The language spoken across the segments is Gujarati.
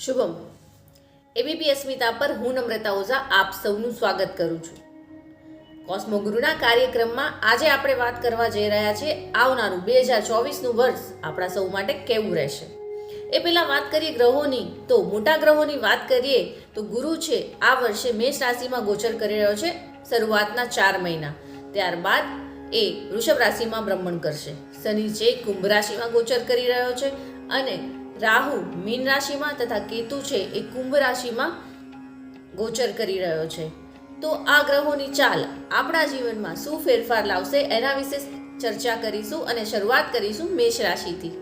શુભમ એબીપી અસ્મિતા પર હું નમ્રતા ઓઝા આપ સૌનું સ્વાગત કરું છું. કોસ્મો ગુરુના કાર્યક્રમમાં આજે આપણે વાત કરવા જઈ રહ્યા છીએ આવનારું 2024નું વર્ષ આપણા સૌ માટે કેવું રહેશે. એ પહેલાં વાત કરીએ ગ્રહોની, તો મોટા ગ્રહોની વાત કરીએ તો ગુરુ છે આ વર્ષે મેષ રાશિમાં ગોચર કરી રહ્યો છે શરૂઆતના 4 મહિના. ત્યારબાદ એ વૃષભ રાશિમાં ભ્રમણ કરશે. શનિ છે કુંભ રાશિમાં ગોચર કરી રહ્યો છે અને રાહુ મીન રાશિમાં તથા કેતુ છે એ કુંભ રાશિમાં ગોચર કરી રહ્યો છે. તો આ ગ્રહોની ચાલ આપણા જીવનમાં શું ફેરફાર લાવશે એના વિશે ચર્ચા કરીશું અને શરૂઆત કરીશું મેષ રાશિથી.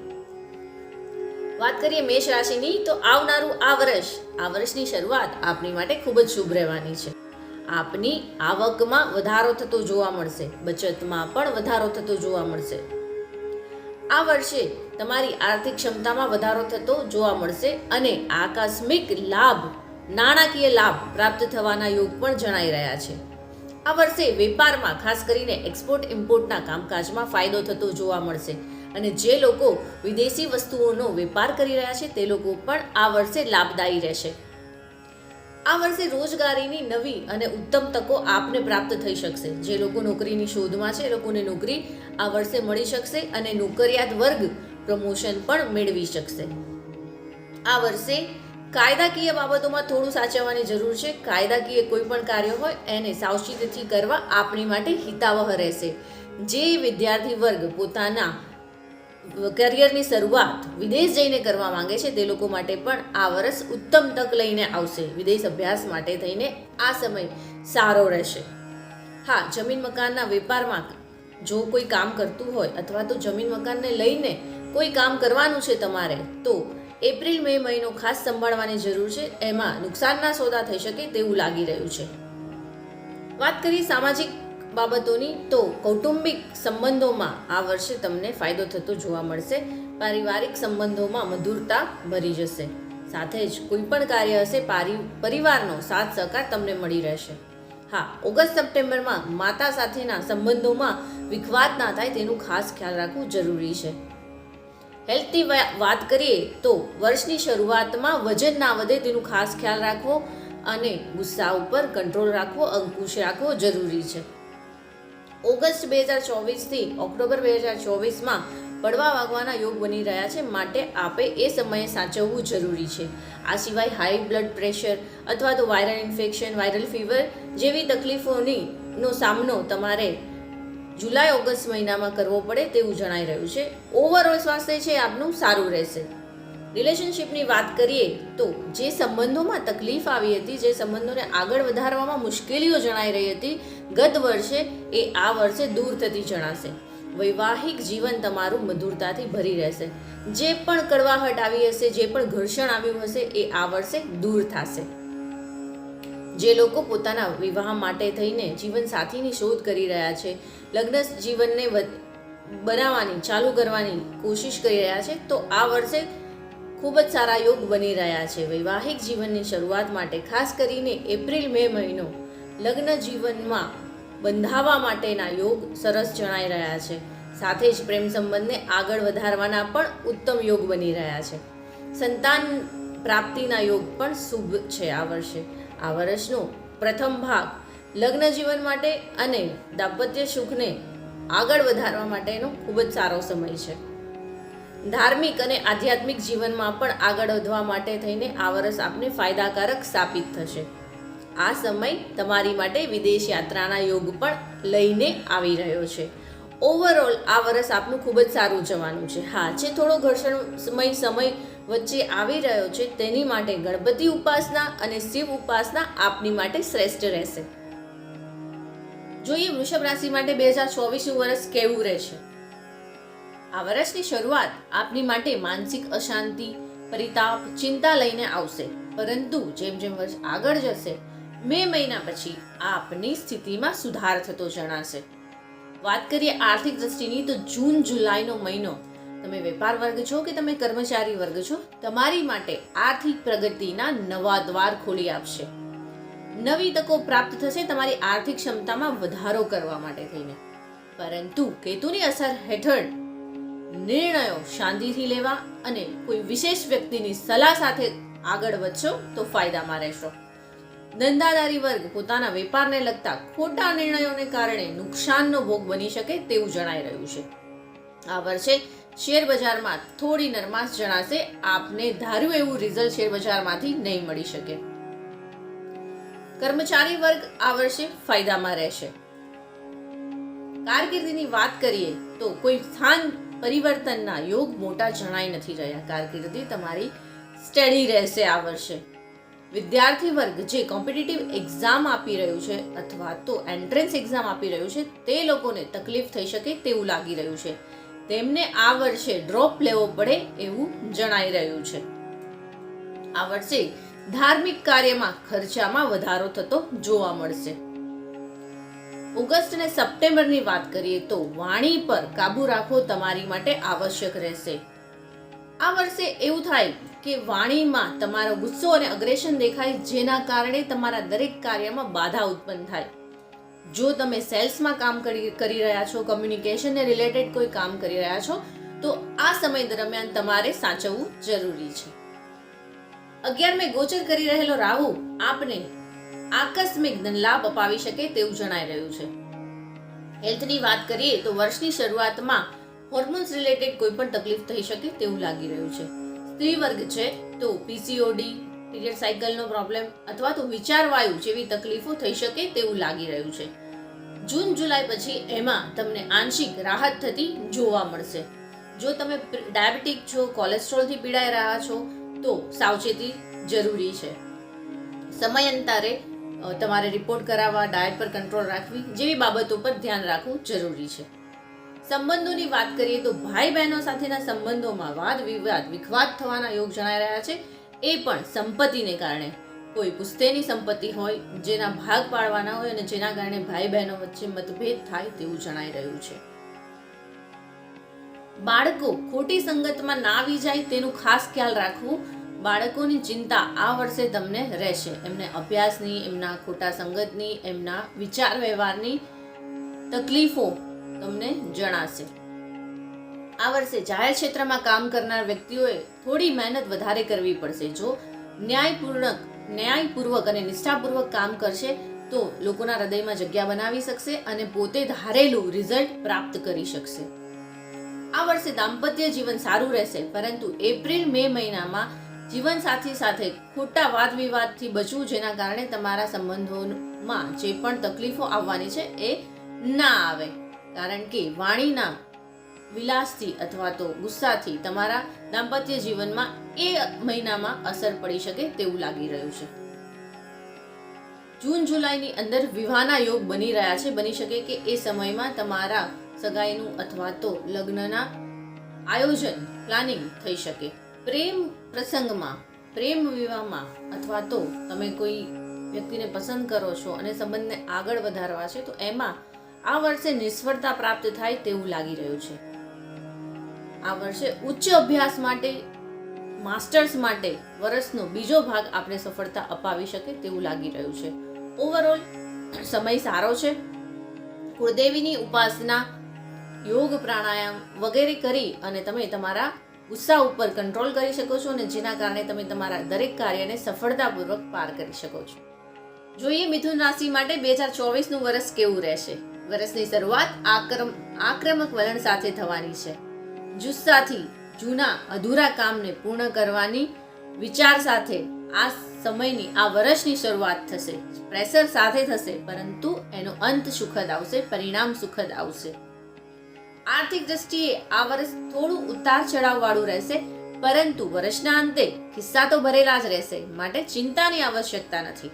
વાત કરીએ મેષ રાશિની, તો આવનારું આ વર્ષની શરૂઆત આપની માટે ખૂબ જ શુભ રહેવાની છે. આપની આવકમાં વધારો થતો જોવા મળશે, બચતમાં પણ વધારો થતો જોવા મળશે. આ વર્ષે તમારી આર્થિક ક્ષમતામાં વધારો થતો જોવા મળશે અને આકસ્મિક લાભ, નાણાકીય લાભ પ્રાપ્ત થવાના યોગ પણ જણાઈ રહ્યા છે. આ વર્ષે વેપારમાં ખાસ કરીને એક્સપોર્ટ ઇમ્પોર્ટના કામકાજમાં ફાયદો થતો જોવા મળશે અને જે લોકો વિદેશી વસ્તુઓનો વેપાર કરી રહ્યા છે તે લોકો પણ આ વર્ષે લાભદાયી રહેશે. આ વર્ષે રોજગારીની નવી અને ઉત્તમ તકો આપને પ્રાપ્ત થઈ શકશે. જે લોકો નોકરીની શોધમાં છે એ લોકોને નોકરી આ વર્ષે મળી શકશે અને નોકરિયાત વર્ગ પ્રમોશન પણ મેળવી શકશે. આ વર્ષે કાયદાકીય બાબતોમાં થોડું સાચવવાની જરૂર છે. કાયદાકીય કોઈ પણ કાર્ય હોય એને સાવચેતીથી કરવા આપણી માટે હિતાવહ રહેશે. જે વિદ્યાર્થી વર્ગ પોતાના કરિયરની શરૂઆત વિદેશ જઈને કરવા માંગે છે તે લોકો માટે પણ આ વર્ષ ઉત્તમ તક લઈને આવશે. વિદેશ અભ્યાસ માટે થઈને આ સમય સારો રહેશે. હા, જમીન મકાનના વેપારમાં જો કોઈ કામ કરતું હોય અથવા તો જમીન મકાનને લઈને કોઈ કામ કરવાનું છે તમારે, તો એપ્રિલ મે મહિનો ખાસ સંભાળવાની જરૂર છે. એમાં નુકસાનના સોદા થઈ શકે તેવું લાગી રહ્યું છે. વાત કરીએ સામાજિક બાબતોની, તો કૌટુંબિક સંબંધોમાં આ વર્ષે તમને ફાયદો થતો જોવા મળશે. પારિવારિક સંબંધોમાં મધુરતા ભરી જશે. સાથે જ કોઈ પણ કાર્ય હશે પરિવારનો સાથ સહકાર તમને મળી રહેશે. હા, ઓગસ્ટ સપ્ટેમ્બરમાં માતા સાથેના સંબંધોમાં વિખવાદ ના થાય તેનું ખાસ ખ્યાલ રાખવું જરૂરી છે. હેલ્થની વાત કરીએ તો વર્ષની શરૂઆતમાં વજન ના વધે તેનું ખાસ ખ્યાલ રાખવો અને ગુસ્સા ઉપર કંટ્રોલ રાખવો, અંકુશ રાખવો જરૂરી છે. ઓગસ્ટ 2024થી ઓક્ટોબર 2024માં પડવા વાગવાના યોગ બની રહ્યા છે, માટે આપે એ સમયે સાચવવું જરૂરી છે. આ સિવાય હાઈ બ્લડ પ્રેશર અથવા તો વાયરલ ઇન્ફેક્શન, વાયરલ ફીવર જેવી તકલીફોનો સામનો તમારે જુલાઈ ઓગસ્ટ મહિનામાં કરવો પડે તેવું જણાઈ રહ્યું છે. ઓવરઓલ સ્વાસ્થ્ય છે આપનું સારું રહેશે. રિલેશનશિપની વાત કરીએ તો જે સંબંધોમાં તકલીફ આવી હતી, જે સંબંધોને આગળ વધારવામાં મુશ્કેલીઓ જણાઈ રહી હતી ગત વર્ષે, એ આ વર્ષે દૂર થતી જણાશે. વૈવાહિક જીવન તમારું મધુરતાથી ભરી રહેશે. જે પણ કડવાહટ આવી હશે, જે પણ ઘર્ષણ આવ્યું હશે, એ આ વર્ષે દૂર થશે. જે લોકો પોતાના વિવાહ માટે થઈને જીવન સાથીની શોધ કરી રહ્યા છે, લગ્ન જીવનને બનાવવાની ચાલુ કરવાની કોશિશ કરી રહ્યા છે, તો આ વર્ષે ખૂબ જ સારા યોગ બની રહ્યા છે. વૈવાહિક જીવનની શરૂઆત માટે ખાસ કરીને એપ્રિલ મે મહિનો લગ્ન જીવનમાં બંધાવા માટેના યોગ સરસ જણાઈ રહ્યા છે. સાથે જ પ્રેમ સંબંધને આગળ વધારવાના પણ ઉત્તમ યોગ બની રહ્યા છે. સંતાન પ્રાપ્તિના યોગ પણ શુભ છે આ વર્ષે. આ વર્ષનો પ્રથમ ભાગ લગ્ન જીવન માટે અને દાંપત્ય સુખને આગળ વધારવા માટેનો ખૂબ જ સારો સમય છે. ધાર્મિક અને આધ્યાત્મિક જીવનમાં પણ આગળ વધવા માટે થઈને આ વર્ષ આપને ફાયદાકારક સાબિત થશે. આ સમય તમારી માટે વિદેશ યાત્રાના યોગ પણ લઈને આવી રહ્યો છે. ઓવરઓલ આ વર્ષ આપનું ખૂબ જ સારું જવાનું છે. હા, જે થોડો ઘર્ષણમય સમય વચ્ચે આવી રહ્યો છે તેની માટે ગણપતિ ઉપાસના અને શિવ ઉપાસના આપની માટે શ્રેષ્ઠ રહેશે. જોઈએ વૃષભ રાશિ માટે 2024નું વર્ષ કેવું રહેશે. આ વર્ષની શરૂઆત આપની માટે માનસિક અશાંતિ, પરિતાપ, ચિંતા લઈને આવશે, પરંતુ જેમ જેમ વર્ષ આગળ જશે મે મહિના પછી આપની સ્થિતિમાં સુધાર થતો જણાશે. વાત કરીએ આર્થિક દ્રષ્ટિની, તો જૂન જુલાઈનો મહિનો તમે વેપાર વર્ગ છો કે તમે કર્મચારી વર્ગ છો, તમારી માટે આર્થિક પ્રગતિના નવા દ્વાર ખોલી આપશે. નવી તકો પ્રાપ્ત થશે તમારી આર્થિક ક્ષમતામાં વધારો કરવા માટે થઈને. પરંતુ કેતુની અસર હેઠળ નિર્ણયો શાંતિથી લેવા અને કોઈ વિશેષ વ્યક્તિની સલાહ સાથે આગળ વધશો તો ફાયદામાં રહેશો. ધંધાદારી વર્ગ પોતાના વેપારને લગતા ખોટા નિર્ણયોને કારણે નુકસાનનો ભોગ બની શકે તેવું જણાઈ રહ્યું છે. આ વર્ષે શેર બજારમાં થોડી નરમાશ જણાશે. આપને ધાર્યું એવું રિઝલ્ટ શેર બજારમાંથી નહીં મળી શકે. કર્મચારી વર્ગ આ વર્ષે ફાયદામાં રહેશે. કારકિર્દીની વાત કરીએ તો કોઈ સ્થાન પરિવર્તનના યોગ મોટા જણાઈ નથી રહ્યા. કારકિર્દી તમારી સ્ટેડી રહેશે આ વર્ષે. વિદ્યાર્થી વર્ગ જે કોમ્પિટિટિવ એક્ઝામ આપી રહ્યું છે અથવા તો એન્ટ્રન્સ એક્ઝામ આપી રહ્યું છે તે લોકોને તકલીફ થઈ શકે તેવું લાગી રહ્યું છે. તેમને આ વર્ષે ડ્રોપ લેવો પડે એવું જણાઈ રહ્યું છે. આ વર્ષે ધાર્મિક કાર્યમાં ખર્ચામાં વધારો થતો જોવા મળશે. ઓગસ્ટ અને સપ્ટેમ્બરની વાત કરીએ તો વાણી પર કાબુ રાખવો તમારી માટે આવશ્યક રહેશે. આ વર્ષે એવું થાય કે વાણીમાં તમારો ગુસ્સો અને અગ્રેશન દેખાય, જેના કારણે તમારા દરેક કાર્યમાં બાધા ઉત્પન્ન થાય. જો તમે સેલ્સમાં કામ કરી રહ્યા છો, કમ્યુનિકેશનને રિલેટેડ કોઈ કામ કરી રહ્યા છો, તો આ સમય દરમિયાન તમારે સાચવવું જરૂરી છે. 11મે ગોચર કરી રહેલો રાહુ આપને આકસ્મિક ધનલાભ અપાવી શકે તેવું જણાઈ રહ્યું છે. હેલ્થની વાત કરીએ તો વર્ષની શરૂઆતમાં હોર્મોન્સ રિલેટેડ કોઈ પણ તકલીફ થઈ શકે તેવું લાગી રહ્યું છે. સ્ત્રી વર્ગ છે તો પીસીઓડી, પીરિયડ સાયકલનો પ્રોબ્લેમ અથવા તો વિચારવાયુ જેવી તકલીફો થઈ શકે તેવું લાગી રહ્યું છે. જૂન જુલાઈ પછી એમાં તમને આંશિક રાહત થતી જોવા મળશે. જો તમે ડાયાબિટીક છો, કોલેસ્ટ્રોલથી પીડાઈ રહ્યા છો તો સાવચેતી જરૂરી છે. સમયાંતરે તમારે રિપોર્ટ કરાવવા, ડાયટ પર કંટ્રોલ રાખવી જેવી બાબતો પર ધ્યાન રાખવું જરૂરી છે. સંબંધોની વાત કરીએ તો ભાઈ બહેનો સાથેના સંબંધોમાં વાદ વિવાદ, વિખવાદ થવાના યોગ જણાઈ રહ્યા છે. એ પણ સંપત્તિને કારણે. કોઈ પુસ્તેની સંપત્તિ હોય જેના ભાગ પાડવાના હોય અને જેના કારણે ભાઈ બહેનો વચ્ચે મતભેદ થાય તેવું જણાઈ રહ્યું છે. બાળકો ખોટી સંગતમાં ના આવી જાય તેનું ખાસ ખ્યાલ રાખવું. બાળકોની ચિંતા આ વર્ષે તમને રહેશે. એમને અભ્યાસની, એમના ખોટા સંગતની, એમના વિચાર વ્યવહારની તકલીફો તમને જણાશે. આ વર્ષે જાહેર ક્ષેત્રમાં કામ કરનાર વ્યક્તિઓએ થોડી મહેનત વધારે કરવી પડશે. જો ન્યાયપૂર્વક અને નિષ્ઠાપૂર્વક કામ કરશે તો લોકોના હૃદયમાં જગ્યા બનાવી શકશે અને પોતે ધારેલું રિઝલ્ટ પ્રાપ્ત કરી શકશે. આ વર્ષે દાંપત્ય જીવન સારું રહેશે, પરંતુ એપ્રિલ-મે મહિનામાં જીવનસાથી સાથે ખોટા વાદ વિવાદથી બચવું, જેના કારણે તમારા સંબંધોમાં જે પણ તકલીફો આવવાની છે એ ના આવે. કારણ કે વાણીના વિલાસથી અથવા તો ગુસ્સાથી તમારા દાંપત્ય જીવનમાં એ મહિનામાં અસર પડી શકે તેવું લાગી રહ્યું છે. જૂન જુલાઈની અંદર વિવાહના યોગ બની રહ્યા છે. બની શકે કે એ સમયમાં તમારા સગાઈનું અથવા તો લગ્નના આયોજન, પ્લાનિંગ થઈ શકે. પ્રેમ પ્રસંગમાં, પ્રેમ વિવાહમાં અથવા તો તમે કોઈ વ્યક્તિને પસંદ કરો છો અને સંબંધને આગળ વધારવા છે તો એમાં આ વર્ષે નિષ્ફળતા પ્રાપ્ત થાય તેવું લાગી રહ્યું છે. આ વર્ષે ઉચ્ચ અભ્યાસ માટે, માસ્ટર્સ માટે વર્ષનો બીજો ભાગ આપણે સફળતા અપાવી શકે તેવું લાગી રહ્યું છે. ઓવરઓલ સમય સારો છે. કુળદેવીની ઉપાસના, યોગ, પ્રાણાયામ વગેરે કરી અને તમે તમારા ગુસ્સા ઉપર કંટ્રોલ કરી શકો છો અને જેના કારણે તમે તમારા દરેક કાર્યને સફળતાપૂર્વક પાર કરી શકો છો. જોઈએ મિથુન રાશિ માટે 2024નું વર્ષ કેવું રહેશે. વર્ષની શરૂઆત આક્રમક વલણ સાથે થવાની છે. જુસ્સાથી જૂના અધૂરા કામને પૂર્ણ કરવાની વિચાર સાથે આ સમયની, આ વર્ષની શરૂઆત થશે. પ્રેશર સાથે થશે, પરંતુ એનો અંત સુખદ આવશે, પરિણામ સુખદ આવશે. આર્થિક દ્રષ્ટિએ આ વર્ષ થોડું ઉતાર ચઢાવ વાળું રહેશે, પરંતુ વર્ષના અંતે ખિસ્સા તો ભરેલા જ રહેશે, માટે ચિંતાની આવશ્યકતા નથી.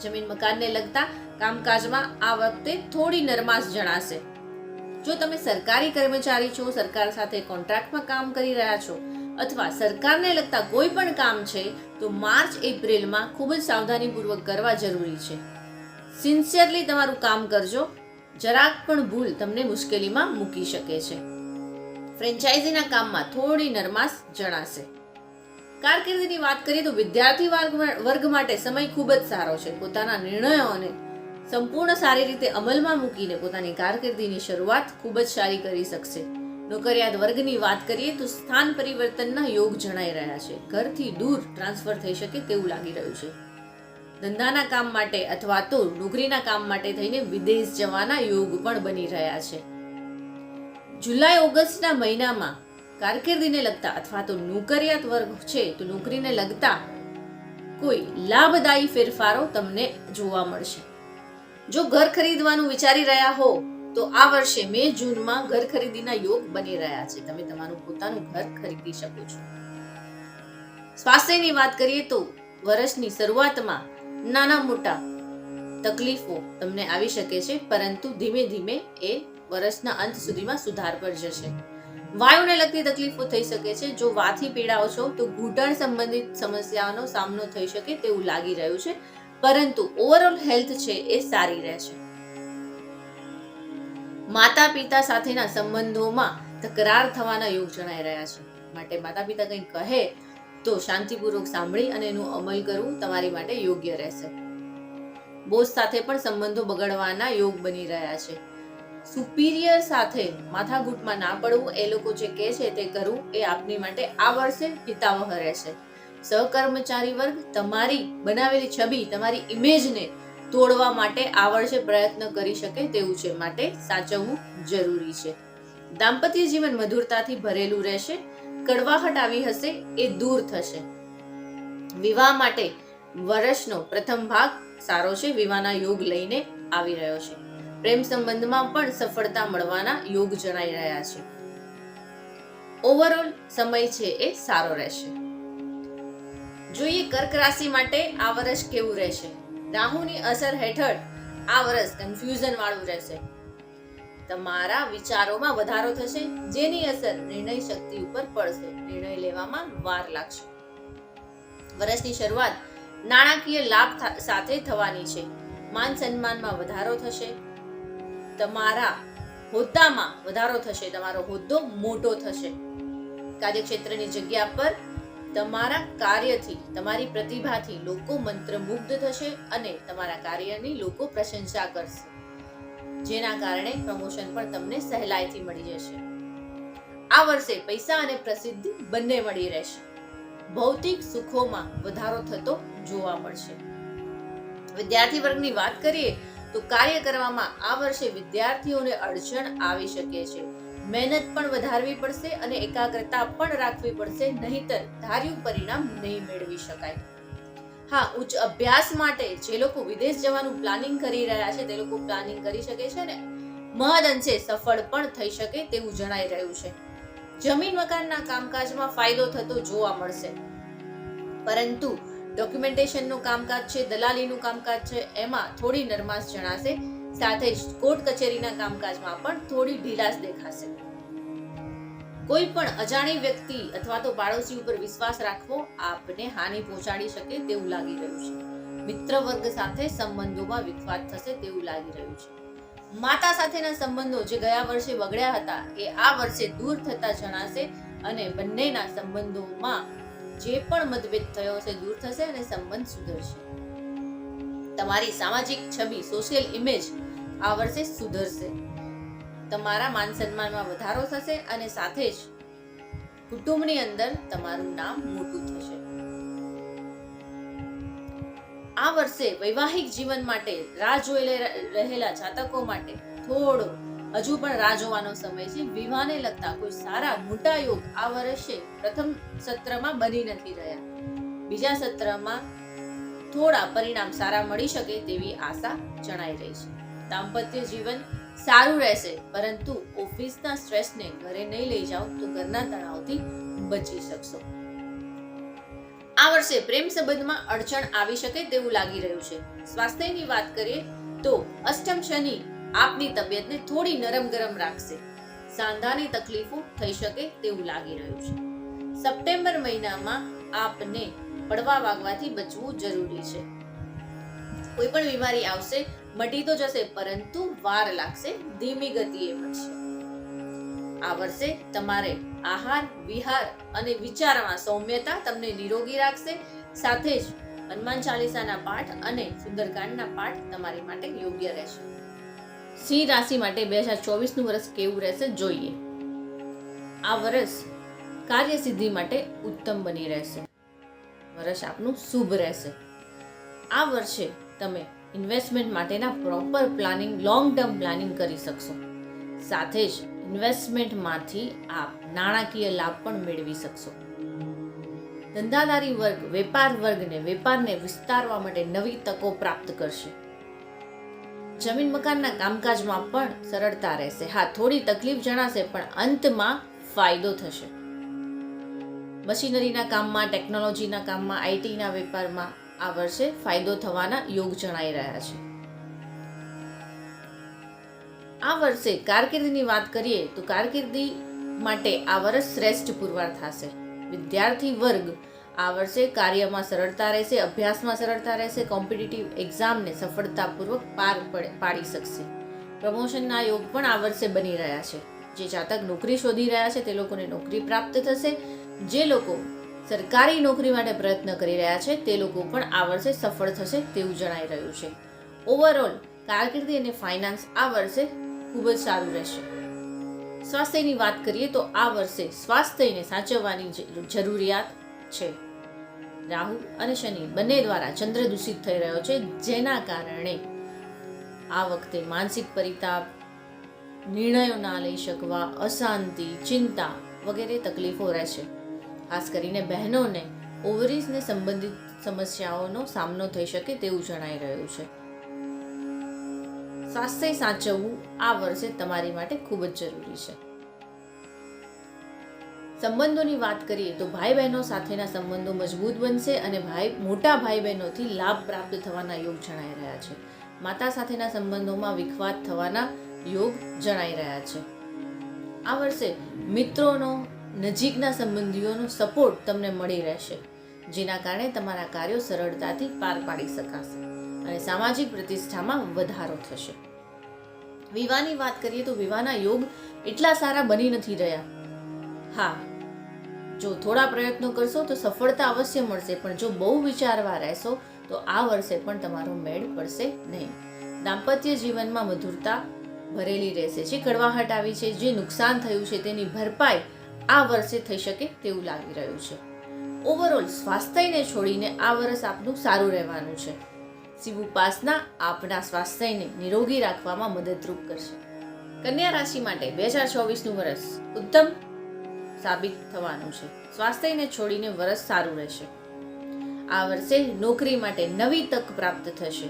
જમીન મકાનને લગતા કામકાજમાં આ વખતે થોડી નરમાશ જણાશે. જો તમે સરકારી કર્મચારી છો, સરકાર સાથે કોન્ટ્રાક્ટમાં કામ કરી રહ્યા છો અથવા સરકારને લગતા કોઈ પણ કામ છે તો માર્ચ-એપ્રિલમાં ખૂબ જ સાવધાનીપૂર્વક કરવા જરૂરી છે. સિન્સિયરલી તમારું કામ કરજો. જરાક પણ ભૂલ તમને મુશ્કેલીમાં મૂકી શકે છે. ફ્રેન્ચાઇઝીના કામમાં થોડી નરમાશ જણાશે. કારકિર્દીની વાત કરીએ તો વિદ્યાર્થી વર્ગ માટે સમય ખૂબ જ સારો છે. પોતાના નિર્ણયોને સંપૂર્ણ સારી રીતે અમલમાં મૂકીને પોતાની કારકિર્દીની શરૂઆત ખૂબ જ સારી કરી શકશે. નોકરિયાત વર્ગની વાત કરીએ તો સ્થાન પરિવર્તનના યોગ જણાઈ રહ્યા છે. ઘરથી દૂર ટ્રાન્સફર થઈ શકે તેવું લાગી રહ્યું છે. ધંધાના કામ માટે અથવા તો નોકરીના કામ માટે થઈને વિદેશ જવાના યોગ પણ બની રહ્યા છે. જુલાઈ ઓગસ્ટના મહિનામાં કારકિર્દીને લગતા અથવા તો નોકરિયાત વર્ગ છે તો નોકરીને લગતા કોઈ લાભદાયી ફેરફારો તમને જોવા મળશે. જો ઘર ખરીદવાનું વિચારી રહ્યા હો તો આ વર્ષે મે જૂનમાં ઘર ખરીદીના યોગ બની રહ્યા છે. તમે તમારું પોતાનું ઘર ખરીદી શકો છો. સ્વાસ્થ્યની વાત કરીએ તો વર્ષની શરૂઆતમાં નાના મોટા તકલીફો તમને આવી શકે છે, પરંતુ ધીમે ધીમે એ વર્ષના અંત સુધીમાં સુધાર પર જશે. વાયુને લગતી તકલીફો થઈ શકે છે. જો વાથી પીડાઓ છો તો ઘૂંટણ સંબંધિત સમસ્યાઓનો સામનો થઈ શકે તેવું લાગી રહ્યું છે, પરંતુ ઓવરઓલ હેલ્થ છે એ સારી રહેશે. માતા પિતા સાથેના સંબંધોમાં તકરાર થવાના યોગ જણાઈ રહ્યા છે, માટે માતા પિતા કંઈ કહે તો શાંતિપૂર્વક સાંભળી અને એનું અમલ કરવું તમારી માટે યોગ્ય રહેશે. બોસ સાથે પણ સંબંધો બગડવાના યોગ બની રહ્યા છે. સુપીરિયર સાથે માથાકૂટમાં ના પડવું, એ લોકો જે કહે છે તે કરવું એ આપની માટે આ વર્ષે હિતાવહ રહેશે. સહકર્મચારી વર્ગ તમારી બનાવેલી છબી, તમારી ઇમેજને તોડવા માટે આ વર્ષે પ્રયત્ન કરી શકે તેવું છે, માટે સાચવવું જરૂરી છે. દાંપત્ય જીવન મધુરતાથી ભરેલું રહેશે. કડવાહટ આવી હશે એ દૂર થશે. વિવાહ માટે વર્ષનો પ્રથમ ભાગ સારો છે. વિવાહના યોગ લઈને આવી રહ્યો છે. પ્રેમ સંબંધમાં પણ સફળતા મળવાના યોગ જણાઈ રહ્યા છે. ઓવરઓલ સમય છે એ સારો રહેશે. જોઈએ કર્ક રાશિ માટે આ વર્ષ કેવું રહેશે. રાહુની અસર હેઠળ આ વર્ષ કન્ફ્યુઝન વાળું રહેશે. તમારા વિચારોમાં વધારો થશે, જેની અસર નિર્ણય શક્તિ ઉપર પડશે. નિર્ણય લેવામાં વાર લાગશે. વર્ષની શરૂઆત નાણાકીય લાભ સાથે થવાની છે. માન સન્માનમાં વધારો થશે. તમારા હોદ્દામાં વધારો થશે. તમારો હોદ્દો મોટો થશે. કાર્યક્ષેત્રની જગ્યા પર તમારા કાર્યથી, તમારી પ્રતિભાથી લોકો મંત્રમુગ્ધ થશે અને તમારા કાર્યની લોકો પ્રશંસા કરશે, જેના કારણે પ્રમોશન પણ તમને સહેલાઈથી મળી જશે. આ વર્ષે પૈસા અને પ્રસિદ્ધિ બંને મળી રહેશે. ભૌતિક સુખોમાં વધારો થતો જોવા મળશે. વિદ્યાર્થી વર્ગની વાત કરીએ તો કાર્ય કરવામાં આ વર્ષે વિદ્યાર્થીઓને અડચણ આવી શકે છે. મહેનત પણ વધારવી પડશે અને એકાગ્રતા પણ રાખવી પડશે, નહીતર ધાર્યું પરિણામ નહીં મેળવી શકાય. હા, ઉચ્ચ અભ્યાસ માટે જે લોકો વિદેશ જવાનું પ્લાનિંગ કરી રહ્યા છે તે લોકો પ્લાનિંગ કરી શકે છે ને મહદ અંશે સફળ પણ થઈ શકે તેવું જણાઈ રહ્યું છે. જમીન મકાનના કામકાજમાં ફાયદો થતો જોવા મળશે, પરંતુ ડોક્યુમેન્ટેશનનું કામકાજ છે, દલાલીનું કામકાજ છે, એમાં થોડી નરમાશ જણાશે. સાથે જ કોર્ટ કચેરીના કામકાજમાં પણ થોડી ઢીલાશ દેખાશે. કોઈ પણ અજાણી વ્યક્તિ અથવા તો પાડોશી ઉપર વિશ્વાસ રાખવો આપને હાનિ પહોંચાડી શકે તેવું લાગી રહ્યું છે. મિત્ર વર્ગ સાથે સંબંધોમાં વિખવાદ થશે તેવું લાગી રહ્યું છે. માતા સાથેના સંબંધો જે ગયા વર્ષે બગડ્યા હતા એ આ વર્ષે દૂર થતા જણાશે અને બંનેના સંબંધોમાં જે પણ મતભેદ થયો છે દૂર થશે અને સંબંધ સુધરશે. તમારી સામાજિક છબી, સોશિયલ ઇમેજ આ વર્ષે સુધરશે. તમારા માન સન્માનમાં વધારો થશે અને સાથે જ કુટુંબની અંદર તમારું નામ મોટું થશે. આ વર્ષે વૈવાહિક જીવન માટે રાહ જોઈ રહેલા જાતકો માટે થોડો હજુ પણ રાહ જોવાનો સમય છે. વિવાહને લગતા કોઈ સારા મોટા યોગ આ વર્ષે પ્રથમ સત્રમાં બની નથી રહ્યા. બીજા સત્રમાં થોડા પરિણામ સારા મળી શકે તેવી આશા જણાઈ રહી છે. દાંપત્ય જીવન સારું રહેશે, પરંતુ ઓફિસના સ્ટ્રેસને ઘરે નહીં લઈ જાઓ તો ઘરના તણાવથી બચી શકશો. આ વર્ષે પ્રેમ સંબંધમાં અડચણ આવી શકે તેવું લાગી રહ્યું છે. સ્વાસ્થ્યની વાત કરીએ તો અષ્ટમ શનિ આપની તબિયતને થોડી નરમ ગરમ રાખશે. સાંધાની તકલીફો થઈ શકે તેવું લાગી રહ્યું છે. સપ્ટેમ્બર મહિનામાં આપને પડવા વાગવાથી બચવું જરૂરી છે. કોઈ પણ બીમારી આવશે, મટી તો જશે, પરંતુ વાર લાગશે, ધીમી ગતિએ મટશે. આ વર્ષે તમારે આહાર, વિહાર અને વિચારમાં સૌમ્યતા તમને નિરોગી રાખશે. સાથે જ હનુમાન ચાલીસાના પાઠ અને સુંદરકાંડના પાઠ તમારી માટે યોગ્ય રહેશે. સિંહ રાશિ માટે 2024 નું વર્ષ કેવું રહેશે જોઈએ. આ વર્ષ કાર્યસિદ્ધિ માટે ઉત્તમ બની રહેશે. વર્ષ આપનું શુભ રહેશે. આ વર્ષે તમે ઇન્વેસ્ટમેન્ટ માટેના proper planning, long term planning કરી શકશો. સાથે જ ઇન્વેસ્ટમેન્ટમાંથી આપ નાણાકીય લાભ પણ મેળવી શકશો. ધંધાદારી વર્ગ, વેપાર વર્ગને વેપારને વિસ્તારવા માટે નવી તકો પ્રાપ્ત કરશે. જમીન મકાનના કામકાજમાં પણ સરળતા રહેશે. હા, થોડી તકલીફ જણાશે પણ અંતમાં ફાયદો થશે. મશીનરીના કામમાં, ટેકનોલોજીના કામમાં, આઈટીના વેપારમાં આ વર્ષે ફાયદો થવાના યોગ જણાઈ રહ્યા છે. આ વર્ષે કારકિર્દીની વાત કરીએ તો કારકિર્દી માટે આ વર્ષ શ્રેષ્ઠ પુરવાર થશે. વિદ્યાર્થી વર્ગ આ વર્ષે કાર્યમાં સરળતા રહેશે, અભ્યાસમાં સરળતા રહેશે, કોમ્પિટિટિવ એક્ઝામને સફળતાપૂર્વક પાર પાડી શકશે. પ્રમોશનના યોગ પણ આ વર્ષે બની રહ્યા છે. જે જાતક નોકરી શોધી રહ્યા છે તે લોકોને નોકરી પ્રાપ્ત થશે. જે લોકો સરકારી નોકરી માટે પ્રયત્ન કરી રહ્યા છે તે લોકો પણ આ વર્ષે સફળ થશે તેવું જણાઈ રહ્યું છે. ઓવરઓલ કારકિર્દી અને ફાઇનાન્સ આ વર્ષે ખૂબ જ સારું રહેશે. સ્વાસ્થ્યની વાત કરીએ તો આ વર્ષે સ્વાસ્થ્યને સાચવવાની જરૂરિયાત છે. રાહુ અને શનિ બંને દ્વારા ચંદ્ર દૂષિત થઈ રહ્યો છે, જેના કારણે આ વખતે માનસિક પરિતાપ, નિર્ણયો ના લઈ શકવા, અશાંતિ, ચિંતા વગેરે તકલીફો રહેશે. ખાસ કરીને બહેનોને ઓવરીઝને સંબંધિત સમસ્યાઓનો સામનો થઈ શકે તેવું જણાઈ રહ્યું છે. સ્વાસ્થ્ય સાચવવું આ વર્ષે તમારી માટે ખૂબ જ જરૂરી છે. સંબંધોની વાત કરીએ તો ભાઈ બહેનો સાથેના સંબંધો મજબૂત બનશે અને મોટા ભાઈ બહેનોથી લાભ પ્રાપ્ત થવાના યોગ જણાઈ રહ્યા છે. માતા સાથેના સંબંધોમાં વિખવાદ થવાના યોગ જણાઈ રહ્યા છે. આ વર્ષે મિત્રોનો, નજીકના સંબંધીઓનો સપોર્ટ તમને મળી રહેશે, જેના કારણે તમારા કાર્યો સરળતાથી પાર પાડી શકાશે અને સામાજિક પ્રતિષ્ઠામાં વધારો થશે. વિવાહની વાત કરીએ તો વિવાહના યોગ એટલા સારા બની નથી રહ્યા. હા, જો થોડા પ્રયત્નો કરશો તો સફળતા અવશ્ય મળશે, પણ જો બહુ વિચારવા રહેશો તો આ વર્ષે પણ તમારો મેળ પડશે નહીં. દાંપત્ય જીવનમાં મધુરતા ભરેલી રહેશે. જે કડવાહટ આવી છે, જે નુકસાન થયું છે તેની ભરપાઈ આ વર્ષે થઈ શકે તેવું લાગી રહ્યું છે. ઓવરઓલ સ્વાસ્થ્યને છોડીને આ વર્ષ આપનું સારું રહેવાનું છે. શિવ ઉપાસના આપના સ્વાસ્થ્યને નિરોગી રાખવામાં મદદરૂપ કરશે. કન્યા રાશિ માટે 2024નું વર્ષ ઉત્તમ સાબિત થવાનું છે. સ્વાસ્થ્યને છોડીને વર્ષ સારું રહેશે. આ વર્ષે નોકરી માટે નવી તક પ્રાપ્ત થશે.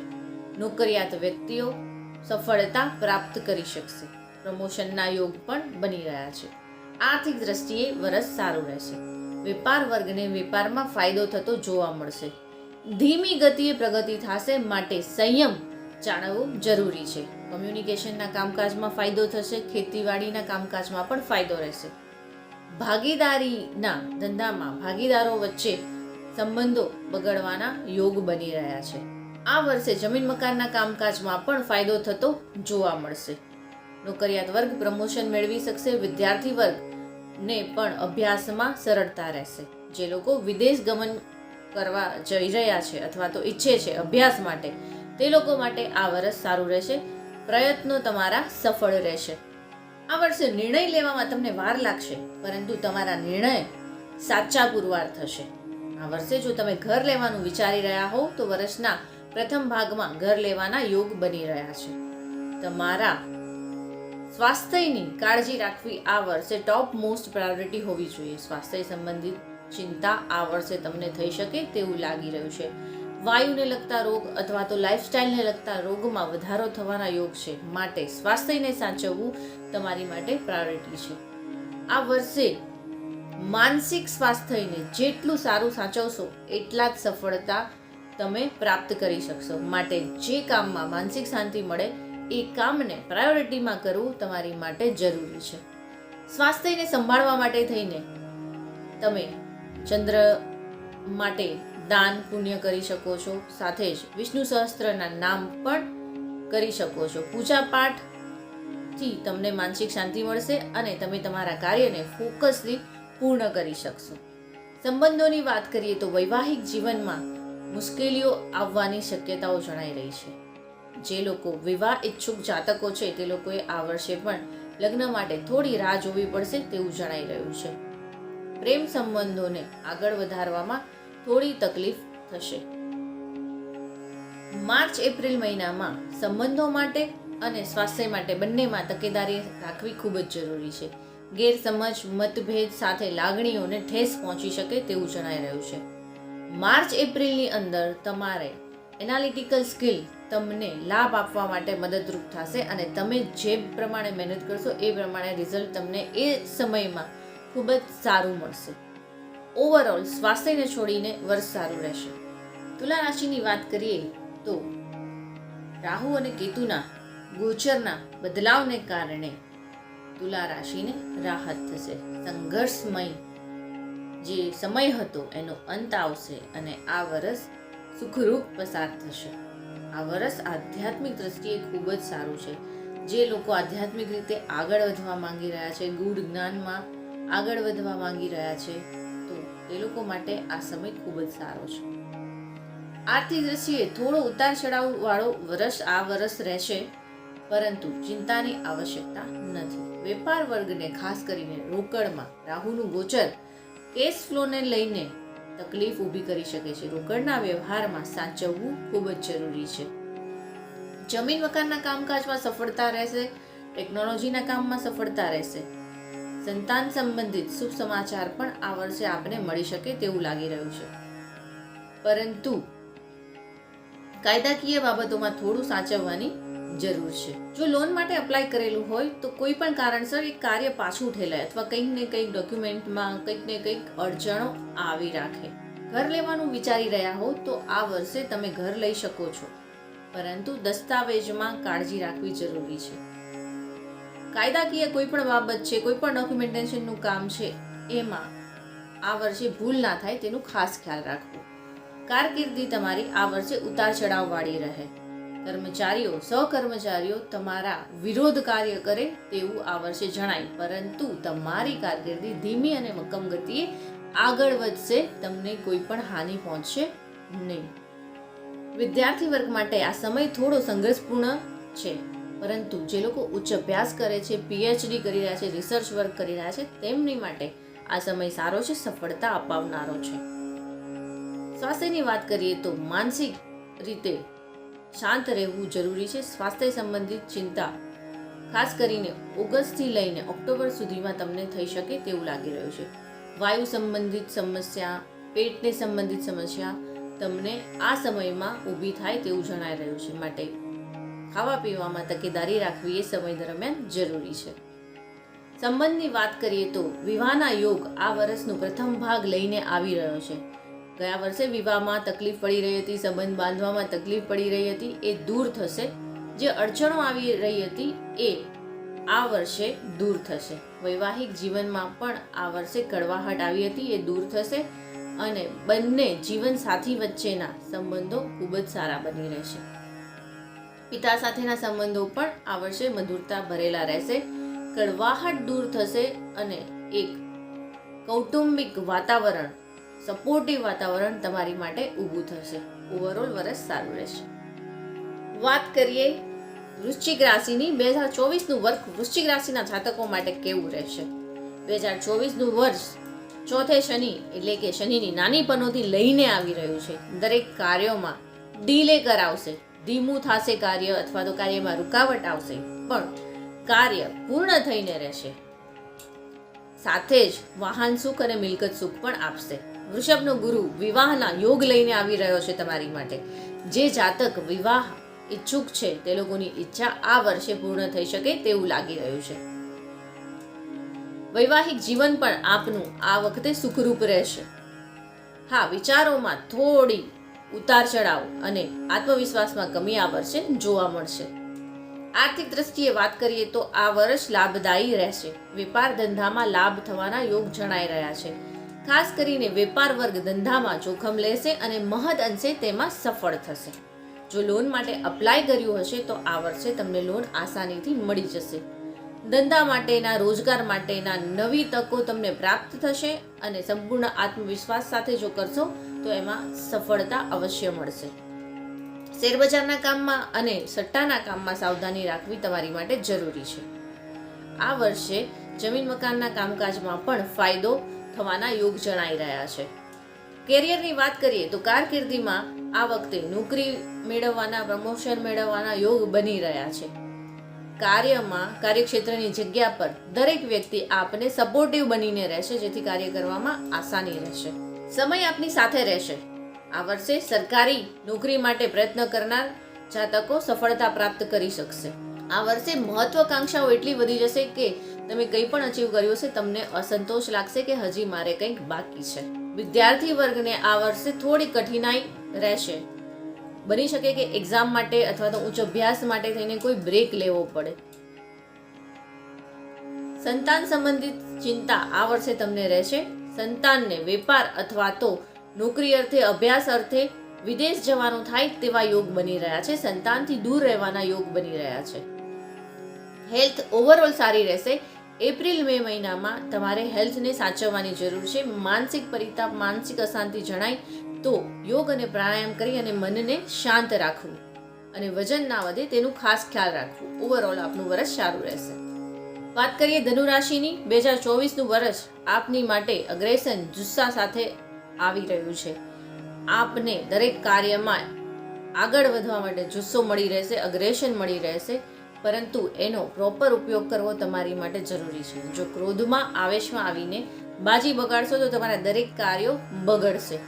નોકરિયાત વ્યક્તિઓ સફળતા પ્રાપ્ત કરી શકશે. પ્રમોશનના યોગ પણ બની રહ્યા છે. આર્થિક દ્રષ્ટિએ વર્ષ સારું રહેશે. વેપાર વર્ગને વેપારમાં ફાયદો થતો જોવા મળશે. ધીમી ગતિએ પ્રગતિ થશે, માટે સંયમ જાળવવો જરૂરી છે. કમ્યુનિકેશનના કામકાજમાં ફાયદો થશે. ખેતીવાડીના કામકાજમાં પણ ફાયદો રહેશે. ભાગીદારીના ધંધામાં ભાગીદારો વચ્ચે સંબંધો બગડવાના યોગ બની રહ્યા છે. આ વર્ષે જમીન મકાનના કામકાજમાં પણ ફાયદો થતો જોવા મળશે. નોકરિયાત વર્ગ પ્રમોશન મેળવી શકશે. વિદ્યાર્થી વર્ગને પણ અભ્યાસમાં સરળતા રહેશે. જે લોકો વિદેશ ગમન કરવા જઈ રહ્યા છે અથવા તો ઈચ્છે છે અભ્યાસ માટે, તે લોકો માટે આ વર્ષ સારું રહેશે. પ્રયત્નો તમારા સફળ રહેશે. આ વર્ષે નિર્ણય લેવામાં તમને વાર લાગશે, પરંતુ તમારા નિર્ણય સાચા પુરવાર થશે. આ વર્ષે જો તમે ઘર લેવાનું વિચારી રહ્યા હો તો વર્ષના પ્રથમ ભાગમાં ઘર લેવાના યોગ બની રહ્યા છે. તમારા સ્વાસ્થ્યની કાળજી રાખવી આ વર્ષે ટોપ મોસ્ટ પ્રાયોરિટી હોવી જોઈએ. સ્વાસ્થ્ય સંબંધિત ચિંતા આ વર્ષે તમને થઈ શકે તેવું લાગી રહ્યું છે. વાયુને લગતા રોગ અથવા તો લાઇફસ્ટાઇલને લગતા રોગમાં વધારો થવાના યોગ છે, માટે સ્વાસ્થ્યને સાચવવું તમારી માટે પ્રાયોરિટી છે. આ વર્ષે માનસિક સ્વાસ્થ્યને જેટલું સારું સાચવશો એટલા જ સફળતા તમે પ્રાપ્ત કરી શકશો. માટે જે કામમાં માનસિક શાંતિ મળે એ કામને પ્રાયોરિટીમાં કરવું તમારી માટે જરૂરી છે. સ્વાસ્થ્યને સંભાળવા માટે થઈને તમે ચંદ્ર માટે દાન પુણ્ય કરી શકો છો. સાથે જ વિષ્ણુ સહસ્ત્રના નામ પણ કરી શકો છો. પૂજા પાઠથી તમને માનસિક શાંતિ મળશે અને તમે તમારા કાર્યને ફોકસથી પૂર્ણ કરી શકશો. સંબંધોની વાત કરીએ તો વૈવાહિક જીવનમાં મુશ્કેલીઓ આવવાની શક્યતાઓ જણાઈ રહી છે. જે લોકો વિવાહ ઈચ્છુક જાતકો છે તે લોકોએ આ વર્ષે પણ લગ્ન માટે થોડી રાહ જોવી પડશે તેવું જણાઈ રહ્યું છે. પ્રેમ સંબંધોને આગળ વધારવામાં થોડી તકલીફ થશે. માર્ચ એપ્રિલ મહિનામાં સંબંધો માટે અને સ્વાસ્થ્ય માટે બંનેમાં તકેદારી રાખવી ખૂબ જ જરૂરી છે. ગેરસમજ, મતભેદ સાથે લાગણીઓને ઠેસ પહોંચી શકે તેવું જણાઈ રહ્યું છે. માર્ચ એપ્રિલની અંદર તમારે એનાલિટિકલ સ્કિલ તમને લાભ આપવા માટે મદદરૂપ થશે અને તમે જે પ્રમાણે મહેનત કરશો એ પ્રમાણે રિઝલ્ટ તમને એ સમયમાં ખૂબ જ સારું મળશે. ઓવરઓલ સ્વાસ્થ્યને છોડીને વર્ષ સારું રહેશે. તુલા રાશિની વાત કરીએ તો રાહુ અને કેતુના ગોચરના બદલાવને કારણે તુલા રાશિને રાહત થશે. સંઘર્ષમય જે સમય હતો એનો અંત આવશે અને આ વર્ષ સુખરૂપ પસાર થશે. આ વર્ષ આધ્યાત્મિક દ્રષ્ટિએ ખૂબ જ સારું છે. જે લોકો આધ્યાત્મિક રીતે આગળ વધવા માંગી રહ્યા છે, ગૂઢ જ્ઞાનમાં આગળ વધવા માંગી રહ્યા છે, તો એ લોકો માટે આ સમય ખૂબ જ સારો છે. આર્થિક દ્રષ્ટિએ થોડો ઉતાર ચઢાવ વાળો વર્ષ આ વર્ષ રહેશે, પરંતુ ચિંતાની આવશ્યકતા નથી. વેપાર વર્ગને ખાસ કરીને રોકડમાં રાહુનું ગોચર કેશ ફ્લોને લઈને તકલીફ ઊભી કરી શકે છે. રોકડના વ્યવહારમાં સાચવવું ખૂબ જ જરૂરી છે. જમીન મકાનના કામકાજમાં સફળતા રહેશે. ટેકનોલોજીના કામમાં સફળતા રહેશે. સંતાન સંબંધિત શુભ સમાચાર પણ આ વર્ષે આપને મળી શકે તેવું લાગી રહ્યું છે, પરંતુ કાયદાકીય બાબતોમાં થોડું સાચવવાની જરૂર છે. જો લોન માટે અપ્લાય કરેલું હોય તો કોઈ પણ કારણસર એ કાર્ય પાછું ઠેલાય અથવા કંઈક ને કંઈક ડોક્યુમેન્ટમાં કંઈક ને કંઈક અડચણો આવી રાખે. ઘર લેવાનું વિચારી રહ્યા હો તો આ વર્ષે તમે ઘર લઈ શકો છો, પરંતુ દસ્તાવેજમાં કાળજી રાખવી જરૂરી છે. કાયદાકીય કોઈ પણ બાબત છે, કોઈ પણ ડોક્યુમેન્ટેશનનું કામ છે, એમાં આ વર્ષે ભૂલ ના થાય તેનું ખાસ ખ્યાલ રાખવું. કારકિર્દી તમારી આ વર્ષે ઉતાર ચઢાવ વાળી રહે. કર્મચારીઓ, સહકર્મચારીઓ તમારા વિરોધ કાર્ય કરે તેવું આ વર્ષે જણાય, પરંતુ તમારી કારકિર્દી ધીમી અને મક્કમ ગતિએ આગળ વધશે. તમને કોઈ પણ હાનિ પહોંચશે નહીં. વિદ્યાર્થી વર્ગ માટે આ સમય થોડો સંઘર્ષપૂર્ણ છે, પરંતુ જે લોકો ઉચ્ચ અભ્યાસ કરે છે, પીએચડી કરી રહ્યા છે, રિસર્ચ વર્ક કરી રહ્યા છે, તેમની માટે આ સમય સારો છે, સફળતા અપાવનારો છે. સ્વાસ્થ્યની વાત કરીએ તો માનસિક રીતે શાંત રહેવું જરૂરી છે. સ્વાસ્થ્ય સંબંધિત ચિંતા ખાસ કરીને ઓગસ્ટથી લઈને ઓક્ટોબર સુધીમાં તમને થઈ શકે તેવું લાગી રહ્યું છે. વાયુ સંબંધિત સમસ્યા, પેટને સંબંધિત સમસ્યા તમને આ સમયમાં ઊભી થાય તેવું જણાઈ રહ્યું છે. માટે ખાવા પીવામાં તકેદારી રાખવી એ સમય દરમિયાન જરૂરી છે. સંબંધની વાત કરીએ તો વિવાહના યોગ આ વર્ષનો પ્રથમ ભાગ લઈને આવી રહ્યો છે. ગયા વર્ષે વિવાહમાં તકલીફ પડી રહી હતી, સંબંધ બાંધવામાં તકલીફ પડી રહી હતી, એ દૂર થશે. જે અડચણો આવી રહી હતી એ આ વર્ષે દૂર થશે. વૈવાહિક જીવનમાં પણ આ વર્ષે કડવાહટ આવી હતી, એ દૂર થશે અને બંને જીવન સાથી વચ્ચેના સંબંધો ખૂબ જ સારા બની રહેશે. પિતા સાથેના સંબંધો પણ આ વર્ષે મધુરતા ભરેલા રહેશે. કડવાહટ દૂર થશે અને એક કૌટુંબિક વાતાવરણ, સપોર્ટિવ વાતાવરણ તમારી માટે ઊભું થશે. ઓવરઓલ વર્ષ સારું રહેશે. વાત કરીએ વૃશ્ચિક રાશિની. 2024નું વર્ષ વૃશ્ચિક રાશિના જાતકો માટે કેવું રહેશે? 2024નું વર્ષ ચોથે શનિ એટલે કે શનિની નાની પનોતી લઈને આવી રહ્યું છે. દરેક કાર્યોમાં ડીલે કરાવશે, ધીમું થશે કાર્ય અથવા તો કાર્યમાં રૂકાવટ આવશે, પણ કાર્ય પૂર્ણ થઈને રહેશે. સાથે જ વાહન સુખ અને મિલકત સુખ પણ આપશે. વૃષભનો ગુરુ વિવાહના યોગ લઈને આવી રહ્યો છે તમારી માટે. જે જાતક વિવાહ ઈચ્છુક છે તે લોકોની ઈચ્છા આ વર્ષે પૂર્ણ થઈ શકે તેવું લાગી રહ્યું છે. વૈવાહિક જીવન પણ આપનું આ વખતે સુખરૂપ રહેશે. હા, વિચારોમાં થોડી ઉતાર ચઢાવ અને આત્મવિશ્વાસમાં કમી આ વર્ષે જોવા મળશે. આર્થિક દ્રષ્ટિએ વાત કરીએ તો આ વર્ષ લાભદાયી રહેશે. વેપાર ધંધામાં લાભ થવાના યોગ જણાઈ રહ્યા છે. ખાસ કરીને વેપાર વર્ગ ધંધામાં જોખમ લેશે અને મહદ અંશે તેમાં સફળ થશે. જો લોન માટે અપ્લાય કર્યું હશે તો આ વર્ષે તમને લોન આસાનીથી મળી જશે. ધંધા માટેના, રોજગાર માટેના નવી તકો તમને પ્રાપ્ત થશે અને સંપૂર્ણ આત્મવિશ્વાસ સાથે જો કરશો તો એમાં સફળતા અવશ્ય મળશે. શેરબજારના કામમાં અને સટ્ટાના કામમાં સાવધાની રાખવી તમારી માટે જરૂરી છે. આ વર્ષે જમીન મકાનના કામકાજમાં પણ ફાયદો થવાના યોગ જણાઈ રહ્યા છે. કેરિયરની વાત કરીએ તો કારકિર્દીમાં આ વખતે નોકરી મેળવવાના, પ્રમોશન મેળવવાના યોગ બની રહ્યા છે. કાર્યક્ષેત્રની જગ્યા પર દરેક વ્યક્તિ આપને સપોર્ટિવ બનીને રહેશે, જેથી કાર્ય કરવામાં આસાની રહેશે. સમય આપની સાથે રહેશે. આ વર્ષે સરકારી નોકરી માટે પ્રયત્ન કરનાર જાતકો સફળતા પ્રાપ્ત કરી શકશે. આ વર્ષે મહત્વાકાંક્ષાઓ એટલી વધી જશે કે તમે કંઈ પણ અચીવ કર્યું છે, તમને અસંતોષ લાગશે કે હજી મારે કંઈક બાકી છે. વિદ્યાર્થી વર્ગને આ વર્ષે થોડી કઠિનાઈ રહેશે. બની શકે કે એક્ઝામ માટે અથવા તો ઉચ્ચ અભ્યાસ માટે થઈને કોઈ બ્રેક લેવો પડે. સંતાન સંબંધિત ચિંતા આ વર્ષે તમને રહેશે. સંતાનને વેપાર અથવા તો નોકરી અર્થે, અભ્યાસ અર્થે વિદેશ જવાનું થાય તેવા યોગ બની રહ્યા છે. સંતાનથી દૂર રહેવાના યોગ બની રહ્યા છે. હેલ્થ ઓવરઓલ સારી રહેશે. એપ્રિલ-મે મહિનામાં તમારે હેલ્થને સાચવવાની જરૂર છે. માનસિક પરિતાપ, માનસિક અશાંતિ જણાય તો યોગ અને પ્રાણાયામ કરી અને મનને શાંત રાખવું અને વજન ના વધે તેનું ખાસ ખ્યાલ રાખવું. ઓવરઓલ આપનું વર્ષ સારું રહેશે. વાત કરીએ ધનુ રાશિની, 2024નું વર્ષ આપની માટે અગ્રેસન, જુસ્સા સાથે આવી રહ્યું છે. આપને દરેક કાર્યમાં આગળ વધવા માટે જુસ્સો મળી રહેશે, અગ્રેશન મળી રહેશે, પરંતુ એનો પ્રોપર ઉપયોગ કરવો તમારી માટે જરૂરી છે. જો ક્રોધમાં, આવેશમાં આવીને બાજી બગાડશો તો તમારા દરેક કાર્યો બગડશે.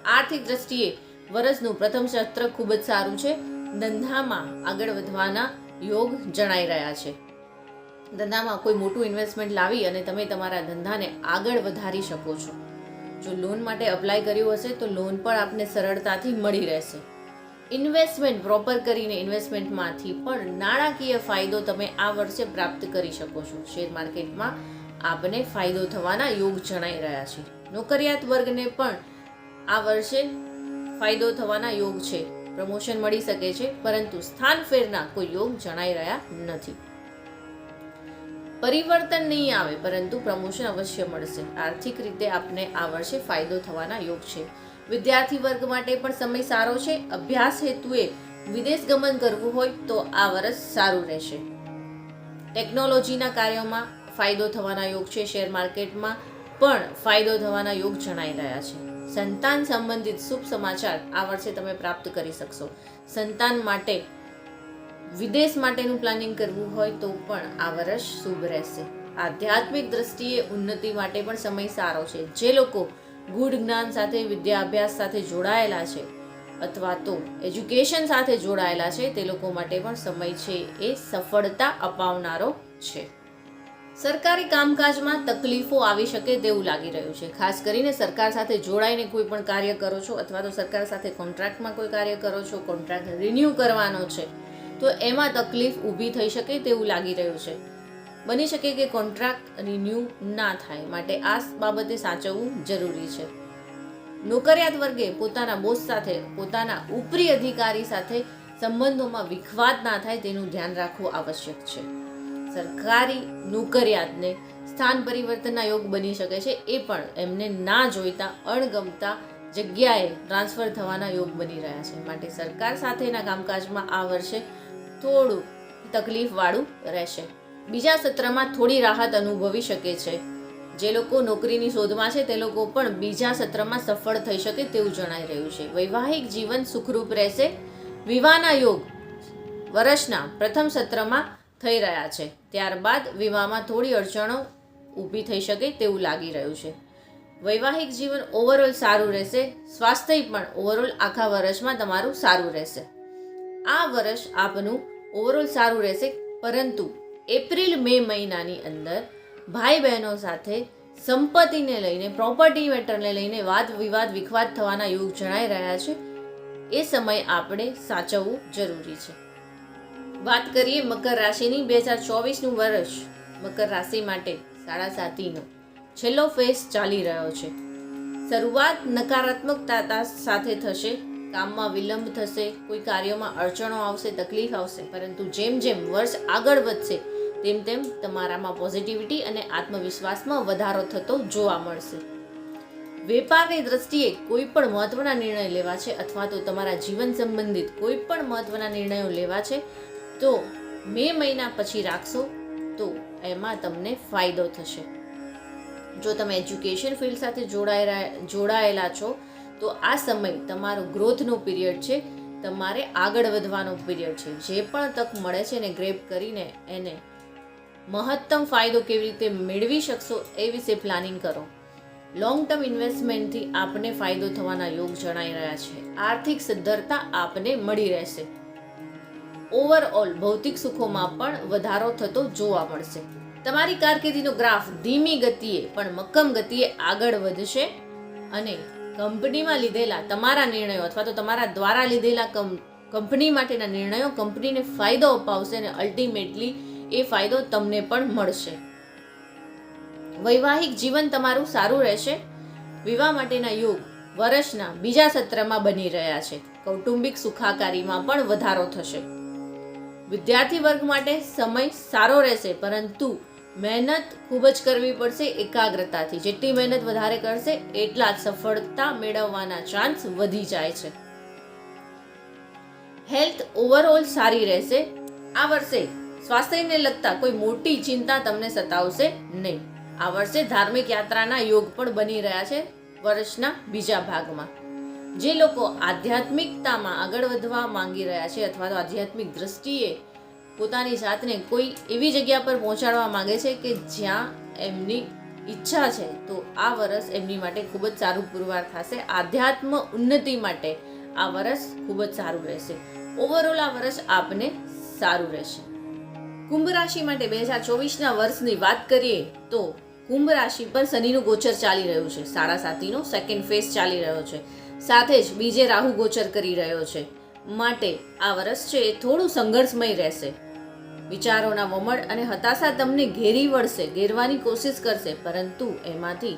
આર્થિક દ્રષ્ટિએ વર્ષનું પ્રથમ સત્ર ખૂબ જ સારું છે. ધંધામાં આગળ વધવાના યોગ જણાઈ રહ્યા છે. ધંધામાં કોઈ મોટું ઇન્વેસ્ટમેન્ટ લાવી અને તમે તમારા ધંધાને આગળ વધારી શકો છો. જો લોન માટે અપ્લાય કર્યું હશે તો લોન પણ આપને સરળતાથી મળી રહેશે. ઇન્વેસ્ટમેન્ટ પ્રોપર કરીને ઇન્વેસ્ટમેન્ટમાંથી પણ નાણાકીય ફાયદો તમે આ વર્ષે પ્રાપ્ત કરી શકો છો. શેર માર્કેટમાં આપને ફાયદો થવાના યોગ જણાઈ રહ્યા છે. નોકરિયાત વર્ગને પણ આ વર્ષે ફાયદો થવાના યોગ છે. પ્રમોશન મળી શકે છે, પરંતુ સ્થાન ફેરના કોઈ યોગ જણાઈ રહ્યા નથી. પરિવર્તન નહીં આવે, પરંતુ પ્રમોશન અવશ્ય મળશે. આર્થિક રીતે આપને આ વર્ષે ફાયદો થવાના યોગ છે. વિદ્યાર્થી વર્ગ માટે પણ સમય સારો છે. અભ્યાસ હેતુએ વિદેશ ગમન કરવું હોય તો આ વર્ષ સારું રહેશે. ટેકનોલોજીના કાર્યોમાં ફાયદો થવાના યોગ છે. શેર માર્કેટમાં પણ ફાયદો થવાના યોગ જણાઈ રહ્યા છે. સંતાન સંબંધિત શુભ સમાચાર આ વર્ષે તમે પ્રાપ્ત કરી શકશો. સંતાન માટે વિદેશ માટેનું પ્લાનિંગ કરવું હોય તો પણ આ વર્ષ શુભ રહેશે. આધ્યાત્મિક દ્રષ્ટિએ ઉન્નતિ માટે પણ સમય સારો છે. જે લોકો ગૂઢ જ્ઞાન સાથે, વિદ્યા અભ્યાસ સાથે જોડાયેલા છે અથવા તો એજ્યુકેશન સાથે જોડાયેલા છે તે લોકો માટે પણ સમય છે એ સફળતા અપાવનારો છે. સરકારી કામકાજમાં તકલીફો આવી શકે તેવું લાગી રહ્યું છે. ખાસ કરીને સરકાર સાથે જોડાઈને કોઈ પણ કાર્ય કરો છો અથવા તો સરકાર સાથે કોન્ટ્રાક્ટમાં કોઈ કાર્ય કરો છો, કોન્ટ્રાક્ટ રિન્યૂ કરવાનો છે તો એમાં તકલીફ ઊભી થઈ શકે તેવું લાગી રહ્યું છે. બની શકે કે કોન્ટ્રાક્ટ રિન્યૂ ના થાય, માટે આ બાબતે સાચવવું જરૂરી છે. નોકરિયાત વર્ગે પોતાના બોસ સાથે, પોતાના ઉપરી અધિકારી સાથે સંબંધોમાં વિખવાદ ના થાય તેનું ધ્યાન રાખવું આવશ્યક છે. સરકારી નોકરિયાતને સ્થાન પરિવર્તનના યોગ બની શકે છે. એ પણ એમને ના જોઈતા, અણગમતા જગ્યાએ ટ્રાન્સફર થવાના યોગ બની રહ્યા છે. માટે સરકાર સાથેના કામકાજમાં આ વર્ષે થોડું તકલીફવાળું રહેશે. બીજા સત્રમાં થોડી રાહત અનુભવી શકે છે. જે લોકો નોકરીની શોધમાં છે તે લોકો પણ બીજા સત્રમાં સફળ થઈ શકે તેવું જણાઈ રહ્યું છે. વૈવાહિક જીવન સુખરૂપ રહેશે. વિવાહના યોગ વર્ષના પ્રથમ સત્રમાં થઈ રહ્યા છે. ત્યારબાદ વિવાહમાં થોડી અડચણો ઊભી થઈ શકે તેવું લાગી રહ્યું છે. વૈવાહિક જીવન ઓવરઓલ સારું રહેશે. સ્વાસ્થ્ય પણ ઓવરઓલ આખા વર્ષમાં તમારું સારું રહેશે. આ વર્ષ આપનું ઓવરઓલ સારું રહેશે, પરંતુ એપ્રિલ-મે મહિનાની અંદર ભાઈ બહેનો સાથે સંપત્તિને લઈને, પ્રોપર્ટી મેટરને લઈને વાદ વિવાદ, વિખવાદ થવાના યોગ જણાઈ રહ્યા છે. એ સમય આપણે સાચવવું જરૂરી છે. વાત કરીએ મકર રાશિની, 2024નું વર્ષ મકર રાશિ માટે સાડાસાતીનો છેલ્લો ફેઝ ચાલી રહ્યો છે. શરૂઆત નકારાત્મકતા સાથે થશે. કામમાં વિલંબ થશે, કોઈ કાર્યોમાં અડચણો આવશે, તકલીફ આવશે, પરંતુ જેમ જેમ વર્ષ આગળ વધશે તેમ તેમ તમારામાં પોઝિટિવિટી અને આત્મવિશ્વાસમાં વધારો થતો જોવા મળશે. વેપારની દ્રષ્ટિએ કોઈ પણ મહત્વના નિર્ણય લેવા છે અથવા તો તમારા જીવન સંબંધિત કોઈ પણ મહત્વના નિર્ણયો લેવા છે તો મે મહિના પછી રાખશો તો એમાં તમને ફાયદો થશે. જો તમે એજ્યુકેશન ફિલ્ડ સાથે જોડાયેલા છો તો આ સમય તમારો ગ્રોથનો પીરિયડ છે, તમારે આગળ વધવાનો પીરિયડ છે. જે પણ તક મળે છે એને ગ્રેબ કરીને એને મહત્તમ ફાયદો કેવી રીતે મેળવી શકશો એ વિશે પ્લાનિંગ કરો. લોંગ ટર્મ ઇન્વેસ્ટમેન્ટથી આપને ફાયદો થવાના યોગ જણાઈ રહ્યા છે. આર્થિક સદ્ધરતા આપને મળી રહેશે. ઓવરઓલ ભૌતિક સુખોમાં પણ વધારો થતો જોવા મળશે. તમારી કારકિર્દીનો ગ્રાફ ધીમી ગતિએ પણ મક્કમ ગતિએ આગળ વધશે અને કંપનીમાં લીધેલા તમારા નિર્ણયો અથવા તો તમારા દ્વારા લીધેલા કંપની માટેના નિર્ણયો કંપનીને ફાયદો અપાવશે અને અલ્ટિમેટલી એ ફાયદો તમને પણ મળશે. વૈવાહિક જીવન તમારું સારું રહેશે. વિવાહ માટેના યોગ વર્ષના બીજા સત્રમાં બની રહ્યા છે. કૌટુંબિક સુખાકારીમાં પણ વધારો થશે. વિદ્યાર્થી વર્ગ માટે સમય સારો રહેશે, પરંતુ મહેનત ખૂબ જ કરવી પડશે એકાગ્રતાથી. જેટલી મહેનત વધારે કરશે એટલા જ સફળતા મેળવવાના ચાન્સ વધી જાય છે. હેલ્થ ઓવરઓલ સારી રહેશે. આ વર્ષે સ્વાસ્થ્યને લગતા કોઈ મોટી ચિંતા તમને સતાવશે નહીં. આ વર્ષે ધાર્મિક યાત્રાના યોગ પણ બની રહ્યા છે વર્ષના બીજા ભાગમાં. જે લોકો આધ્યાત્મિકતામાં આગળ વધવા માંગી રહ્યા છે અથવા તો આધ્યાત્મિક દ્રષ્ટિએ પોતાની જાતને કોઈ એવી જગ્યા પર પહોંચાડવા માંગે છે કે જ્યાં એમની ઈચ્છા છે, તો આ વર્ષ એમની માટે ખૂબ જ સારું પુરવાર થશે. આધ્યાત્મ ઉન્નતિ માટે આ વર્ષ ખૂબ જ સારું રહેશે. ઓવરઓલ આ વર્ષ આપને સારું રહેશે. કુંભ રાશિ માટે 2024ના વર્ષની વાત કરીએ તો કુંભ રાશિ પર શનિનું ગોચર ચાલી રહ્યું છે. 7.5નો સેકન્ડ ફેઝ ચાલી રહ્યો છે. સાથે જ બીજે રાહુ ગોચર કરી રહ્યો છે. માટે આ વર્ષ છે એ થોડું સંઘર્ષમય રહેશે. વિચારોના વમળ અને હતાશા તમને ઘેરી વળશે, ઘેરવાની કોશિશ કરશે, પરંતુ એમાંથી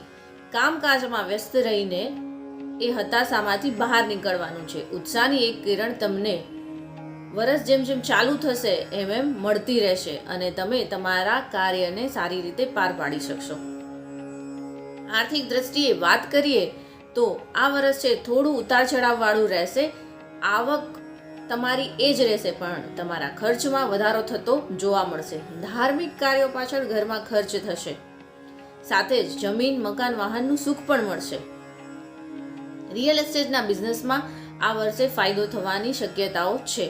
કામકાજમાં વ્યસ્ત રહીને એ હતાશામાંથી બહાર નીકળવાનું છે. ઉત્સાહની એક કિરણ તમને વર્ષ જેમ જેમ ચાલુ થશે એમ એમ મળતી રહેશે અને તમે તમારા કાર્યને સારી રીતે પાર પાડી શકશો. આર્થિક દ્રષ્ટિએ વાત કરીએ તો આ વર્ષ છે થોડું ઉતાર ચઢાવ વાળું રહેશે. આવક તમારી એ જ રહેશે, પણ તમારા ખર્ચમાં વધારો થતો જોવા મળશે. ધાર્મિક કાર્યો પાછળ ઘરમાં ખર્ચ થશે. સાથે જ જમીન, મકાન, વાહનનું સુખ પણ મળશે. રિયલ એસ્ટેટના બિઝનેસમાં આ વર્ષે ફાયદો થવાની શક્યતાઓ છે.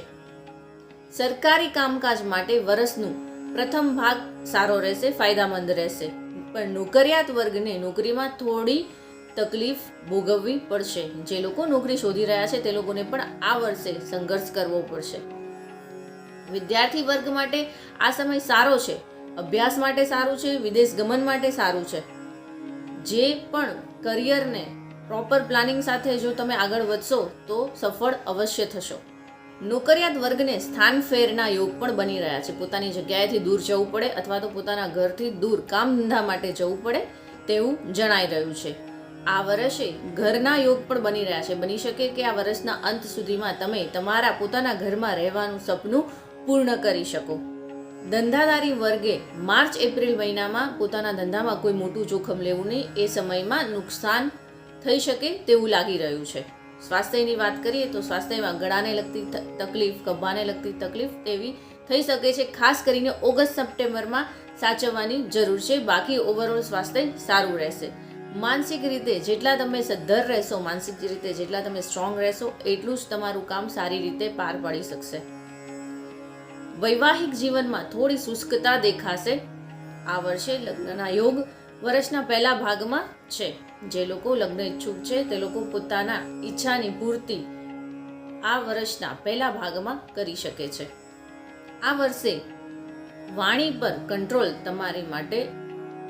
સરકારી કામકાજ માટે વર્ષનું પ્રથમ ભાગ સારો રહેશે, ફાયદામંદ રહેશે. પણ નોકરિયાત વર્ગને નોકરીમાં થોડી તકલીફ ભોગવવી પડશે. જે લોકો નોકરી શોધી રહ્યા છે તે લોકોને પણ આ વર્ષે સંઘર્ષ કરવો પડશે. વિદ્યાર્થી વર્ગ માટે આ સમય સારો છે. અભ્યાસ માટે સારું છે, વિદેશ ગમન માટે સારું છે. જે પણ કરિયરને પ્રોપર પ્લાનિંગ સાથે જો તમે આગળ વધશો તો સફળ અવશ્ય થશો. નોકરિયાત વર્ગને સ્થાન ફેરના યોગ પણ બની રહ્યા છે. પોતાની જગ્યાએથી દૂર જવું પડે અથવા તો પોતાના ઘરથી દૂર કામ ધંધા માટે જવું પડે તેવું જણાઈ રહ્યું છે. આ વર્ષે ઘરના યોગ પણ બની રહ્યા છે. બની શકે કે આ વર્ષના અંત સુધીમાં તમે તમારા પોતાના ઘરમાં રહેવાનું સપનું પૂર્ણ કરી શકો. ધંધાદારી વર્ગે માર્ચ એપ્રિલ મહિનામાં પોતાના ધંધામાં કોઈ મોટું જોખમ લેવું નહીં. એ સમયમાં નુકસાન થઈ શકે તેવું લાગી રહ્યું છે. સ્વાસ્થ્યની વાત કરીએ તો સ્વાસ્થ્યમાં ગળાને લગતી તકલીફ, ખભાને લગતી તકલીફ તેવી થઈ શકે છે. ખાસ કરીને ઓગસ્ટ સપ્ટેમ્બરમાં સાચવવાની જરૂર છે. બાકી ઓવરઓલ સ્વાસ્થ્ય સારું રહેશે. માનસિક રીતે જેટલા તમે સદ્ધર રહેશો, માનસિક રીતે જેટલા તમે સ્ટ્રોંગ રહેશો, એટલું જ તમારું કામ સારી રીતે પાર પાડી શકશે. વૈવાહિક જીવનમાં થોડી શુષ્કતા દેખાશે. આ વર્ષે લગ્નના યોગ વર્ષના પહેલા ભાગમાં છે. જે લોકો લગ્ન ઈચ્છુક છે તે લોકો પોતાના ઈચ્છાની પૂર્તિ આ વર્ષના પહેલા ભાગમાં કરી શકે છે. આ વર્ષે વાણી પર કંટ્રોલ તમારી માટે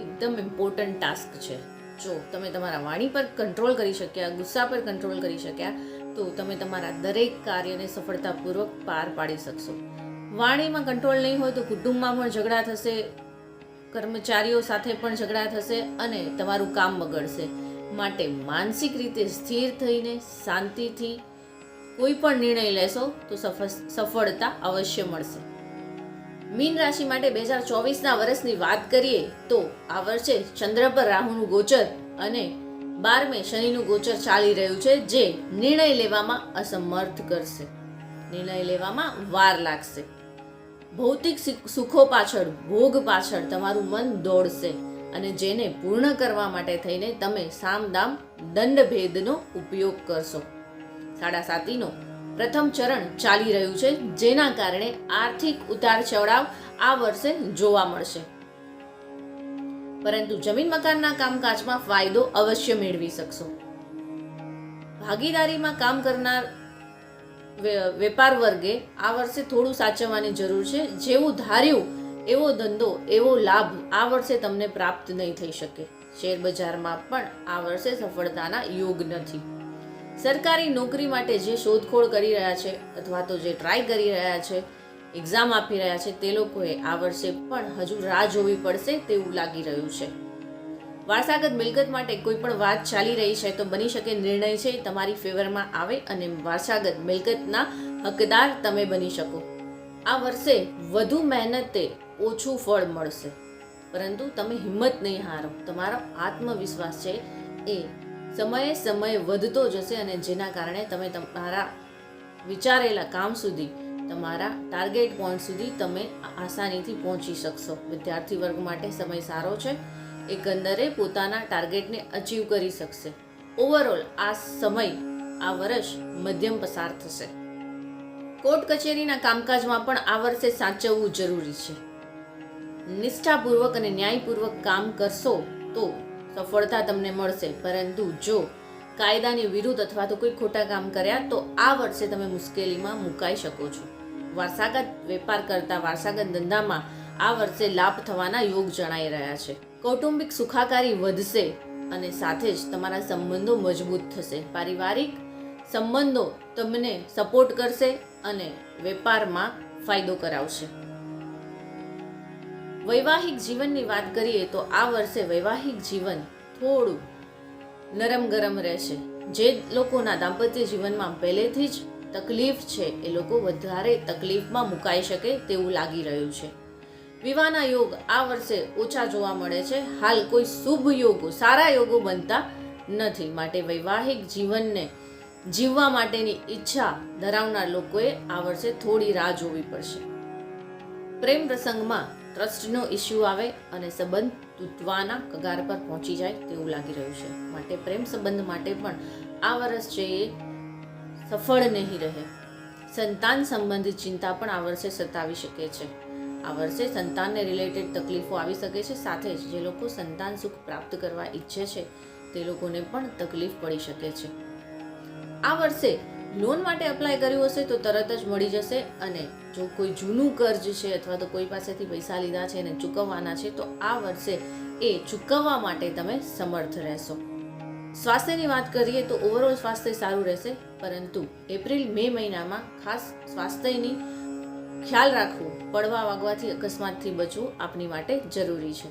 એકદમ ઇમ્પોર્ટન્ટ ટાસ્ક છે. જો તમે તમારા વાણી પર કંટ્રોલ કરી શક્યા, ગુસ્સા પર કંટ્રોલ કરી શક્યા, તો તમે તમારા દરેક કાર્યને સફળતાપૂર્વક પાર પાડી શકશો. વાણીમાં કંટ્રોલ નહીં હોય તો કુટુંબમાં પણ ઝઘડા થશે, કર્મચારીઓ સાથે પણ ઝઘડા થશે અને તમારું કામ બગડશે. માટે માનસિક રીતે સ્થિર થઈને શાંતિથી કોઈ પણ નિર્ણય લેશો તો સફળતા અવશ્ય મળશે. મીન રાશિ માટે 2024ના વર્ષની વાત કરીએ તો આ વર્ષે ચંદ્ર પર રાહુનું ગોચર અને 12મે શનિનું ગોચર ચાલી રહ્યું છે, જે નિર્ણય લેવામાં અસમર્થ કરશે. નિર્ણય લેવામાં વાર લાગશે. ભૌતિક સુખો પાછળ, ભોગ પાછળ તમારું મન દોડશે અને જેને પૂર્ણ કરવા માટે થઈને તમે સામદામ દંડ ભેદનો ઉપયોગ કરશો. 7.5 પ્રથમ ચરણ ચાલી રહ્યું છે, જેના કારણે આર્થિક ઉતાર ચઢાવ આ વર્ષે જોવા મળશે. પરંતુ જમીન મકાનના કામકાજમાં ફાયદો અવશ્ય મેળવી શકશો. ભાગીદારીમાં કામ કરનાર વેપાર વર્ગે આ વર્ષે થોડું સાચવવાની જરૂર છે. જેવું ધાર્યું એવો ધંધો, એવો લાભ આ વર્ષે તમને પ્રાપ્ત નહીં થઈ શકે. શેર બજારમાં પણ આ વર્ષે સફળતાના યોગ નથી. સરકારી નોકરી માટે જે શોધખોળ કરી રહ્યા છે અથવા તો જે ટ્રાય કરી રહ્યા છે, એક્ઝામ આપી રહ્યા છે, તે લોકોએ આ વર્ષે પણ હજુ રાહ જોવી પડશે તેવું લાગી રહ્યું છે. વારસાગત મિલકત માટે કોઈ પણ વાત ચાલી રહી છે તો બની શકે નિર્ણય છે તમારી ફેવરમાં આવે અને વારસાગત મિલકતના હકદાર તમે બની શકો. આ વર્ષે વધુ મહેનતે ઓછું ફળ મળશે, પરંતુ તમે હિંમત નહીં હારો. તમારો આત્મવિશ્વાસ છે એ સમયે વધતો જશે અને જેના કારણે તમે તમારા વિચારેલા કામ સુધી, તમારા ટાર્ગેટ પોઈન્ટ સુધી તમે આસાનીથી પહોંચી શકશો. વિદ્યાર્થી વર્ગ માટે સમય સારો છે. એકંદરે પોતાના ટાર્ગેટને અચીવ કરી શકશે. ઓવરઓલ આ સમય, આ વર્ષ મધ્યમ પસાર થશે. કોર્ટ કચેરીના કામકાજમાં પણ આ વર્ષે સાચવવું જરૂરી છે. નિષ્ઠાપૂર્વક અને ન્યાયપૂર્વક કામ કરશો તો સફળતા તમને મળશે, પરંતુ જો કાયદાની વિરુદ્ધ અથવા તો કોઈ ખોટા કામ કર્યા તો આ વર્ષે તમે મુશ્કેલીમાં મુકાઈ શકો છો. વારસાગત વેપાર કરતા, વારસાગત ધંધામાં આ વર્ષે લાભ થવાના યોગ જણાઈ રહ્યા છે. કૌટુંબિક સુખાકારી વધશે અને સાથે જ તમારા સંબંધો મજબૂત થશે. પારિવારિક સંબંધો તમને સપોર્ટ કરશે અને વેપારમાં ફાયદો કરાવશે. વૈવાહિક જીવનની વાત કરીએ તો આ વર્ષે વૈવાહિક જીવન થોડું નરમ ગરમ રહેશે. જે લોકોના દાંપત્ય જીવનમાં પહેલેથી જ તકલીફ છે એ લોકો વધારે તકલીફમાં મુકાઈ શકે તેવું લાગી રહ્યું છે. વિવાહના યોગ આ વર્ષે ઓછા જોવા મળે છે. હાલ કોઈ શુભ યોગો, સારા યોગો બનતા નથી, માટે વૈવાહિક જીવનને જીવવા માટેની ઈચ્છા ધરાવનાર લોકોએ આ વર્ષે થોડી રાહ જોવી પડશે. પ્રેમ પ્રસંગમાં ટ્રસ્ટનો ઇસ્યુ આવે અને સંબંધ તૂટવાના કગાર પર પહોંચી જાય તેવું લાગી રહ્યું છે. માટે પ્રેમ સંબંધ માટે પણ આ વર્ષ છે એ સફળ નહીં રહે. સંતાન સંબંધિત ચિંતા પણ આ વર્ષે સતાવી શકે છે. આ વર્ષે સંતાનને રિલેટેડ તકલીફો આવી શકે છે. સાથે જ જે લોકો સંતાન સુખ પ્રાપ્ત કરવા ઈચ્છે છે તે લોકોને પણ તકલીફ પડી શકે છે. આ વર્ષે લોન માટે અપ્લાય કર્યું હશે તો તરત જ મળી જશે, અને જો કોઈ જૂનું કર્જ છે અથવા તો કોઈ પાસેથી પૈસા લીધા છે અને ચૂકવવાના છે તો આ વર્ષે એ ચૂકવવા માટે તમે સમર્થ રહેશો. સ્વાસ્થ્યની વાત કરીએ તો ઓવરઓલ સ્વાસ્થ્ય સારું રહેશે, પરંતુ એપ્રિલ-મે મહિનામાં ખાસ સ્વાસ્થ્યની ખ્યાલ રાખવું, પડવા વાગવાથી, અકસ્માતથી બચવું આપની માટે જરૂરી છે.